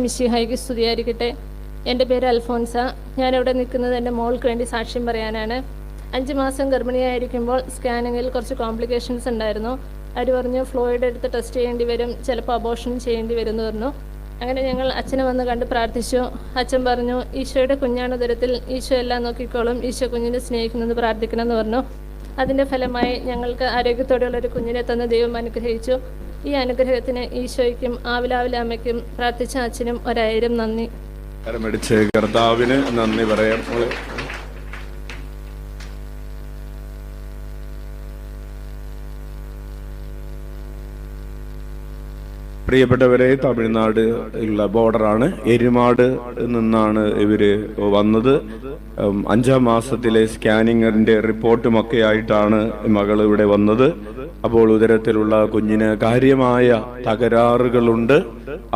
മിശിഹായ്ക്ക് സ്തുതിയായിരിക്കട്ടെ. എൻ്റെ പേര് അൽഫോൻസ. ഞാനിവിടെ നിൽക്കുന്നത് എൻ്റെ മോൾക്ക് വേണ്ടി സാക്ഷ്യം പറയാനാണ്. 5 മാസം ഗർഭിണിയായിരിക്കുമ്പോൾ സ്കാനിങ്ങിൽ കുറച്ച് കോംപ്ലിക്കേഷൻസ് ഉണ്ടായിരുന്നു. അവർ പറഞ്ഞു ഫ്ലോയിഡ് എടുത്ത് ടെസ്റ്റ് ചെയ്യേണ്ടി വരും, ചിലപ്പോൾ അബോർഷൻ ചെയ്യേണ്ടി വരും എന്ന് പറഞ്ഞു. അങ്ങനെ ഞങ്ങൾ അച്ഛനെ വന്ന് കണ്ട് പ്രാർത്ഥിച്ചു. അച്ഛൻ പറഞ്ഞു, ഈശോയുടെ കുഞ്ഞാണ് ഉദരത്തിൽ, ഈശോ എല്ലാം നോക്കിക്കോളും, ഈശോ കുഞ്ഞിനെ സ്നേഹിക്കുന്നത് പ്രാർത്ഥിക്കണമെന്ന് പറഞ്ഞു. അതിൻ്റെ ഫലമായി ഞങ്ങൾക്ക് ആരോഗ്യത്തോടെയുള്ളൊരു കുഞ്ഞിനെ തന്ന ദൈവം അനുഗ്രഹിച്ചു. ഈ അനുഗ്രഹത്തിന് ഈശോയ്ക്കും ആവിലാവിലെ അമ്മയ്ക്കും പ്രാർത്ഥിച്ച അച്ഛനും 1000 നന്ദി. കർത്താവിന് നന്ദി പറയാം. പ്രിയപ്പെട്ടവരെ, തമിഴ്നാട് ഉള്ള ബോർഡറാണ്. എരുമാട് നിന്നാണ് ഇവര് വന്നത്. 5-ാം മാസത്തിലെ സ്കാനിങ്ങിന്റെ റിപ്പോർട്ടുമൊക്കെ ആയിട്ടാണ് മകൾ ഇവിടെ വന്നത്. അപ്പോൾ ഉദരത്തിലുള്ള കുഞ്ഞിന് കാര്യമായ തകരാറുകളുണ്ട്,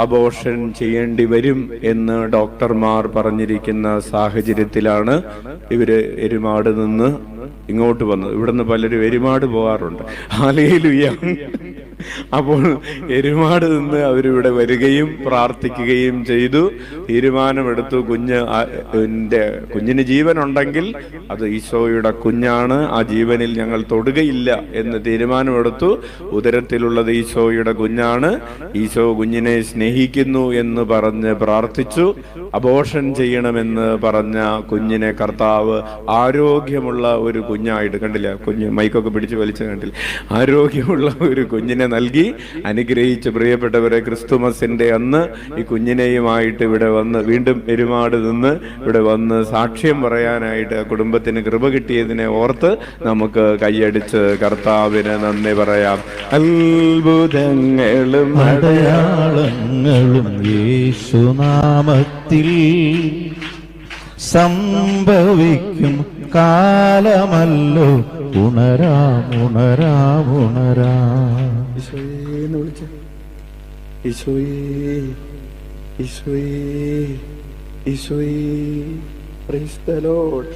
അബോർഷൻ ചെയ്യേണ്ടി വരും എന്ന് ഡോക്ടർമാർ പറഞ്ഞിരിക്കുന്ന സാഹചര്യത്തിലാണ് ഇവര് എരുമാട് നിന്ന് ഇങ്ങോട്ട് വന്നത്. ഇവിടുന്ന് പലരും എരുമാട് പോകാറുണ്ട്. ഹല്ലേലൂയ. അപ്പോൾ എരുമാട് നിന്ന് അവരിവിടെ വരികയും പ്രാർത്ഥിക്കുകയും ചെയ്തു. തീരുമാനമെടുത്തു, കുഞ്ഞിന് ജീവനുണ്ടെങ്കിൽ അത് ഈശോയുടെ കുഞ്ഞാണ്, ആ ജീവനിൽ ഞങ്ങൾ തൊടുകയില്ല എന്ന് തീരുമാനമെടുത്തു. ഉദരത്തിലുള്ളത് ഈശോയുടെ കുഞ്ഞാണ്, ഈശോ കുഞ്ഞിനെ സ്നേഹിക്കുന്നു എന്ന് പറഞ്ഞ് പ്രാർത്ഥിച്ചു. അബോർഷൻ ചെയ്യണമെന്ന് പറഞ്ഞ കുഞ്ഞിനെ കർത്താവ് ആരോഗ്യമുള്ള ഒരു കുഞ്ഞായിട്ട് കണ്ടില്ല, കുഞ്ഞ് മൈക്കൊക്കെ പിടിച്ച് വലിച്ചു കണ്ടില്ല, ആരോഗ്യമുള്ള ഒരു കുഞ്ഞിനെ നൽകി അനുഗ്രഹിച്ച്. പ്രിയപ്പെട്ടവരെ, ക്രിസ്തുമസിന്റെ അന്ന് ഈ കുഞ്ഞിനെയുമായിട്ട് ഇവിടെ വന്ന് വീണ്ടും എരുമാട് നിന്ന് ഇവിടെ വന്ന് സാക്ഷ്യം പറയാനായിട്ട് കുടുംബത്തിന് കൃപ കിട്ടിയതിനെ ഓർത്ത് നമുക്ക് കൈയടിച്ച് കർത്താവിന് നന്ദി പറയാം. അത്ഭുതങ്ങളും അടയാളങ്ങളും യേശുനാമത്തിൽ സംഭവിക്കും കാലമല്ലോ. ഉണരാം ഉണരാം ഉണരാം. ഈശോയേ, ഈശോയേ, ഈശോയേ, പ്രൈസ് ദി ലോർഡ്.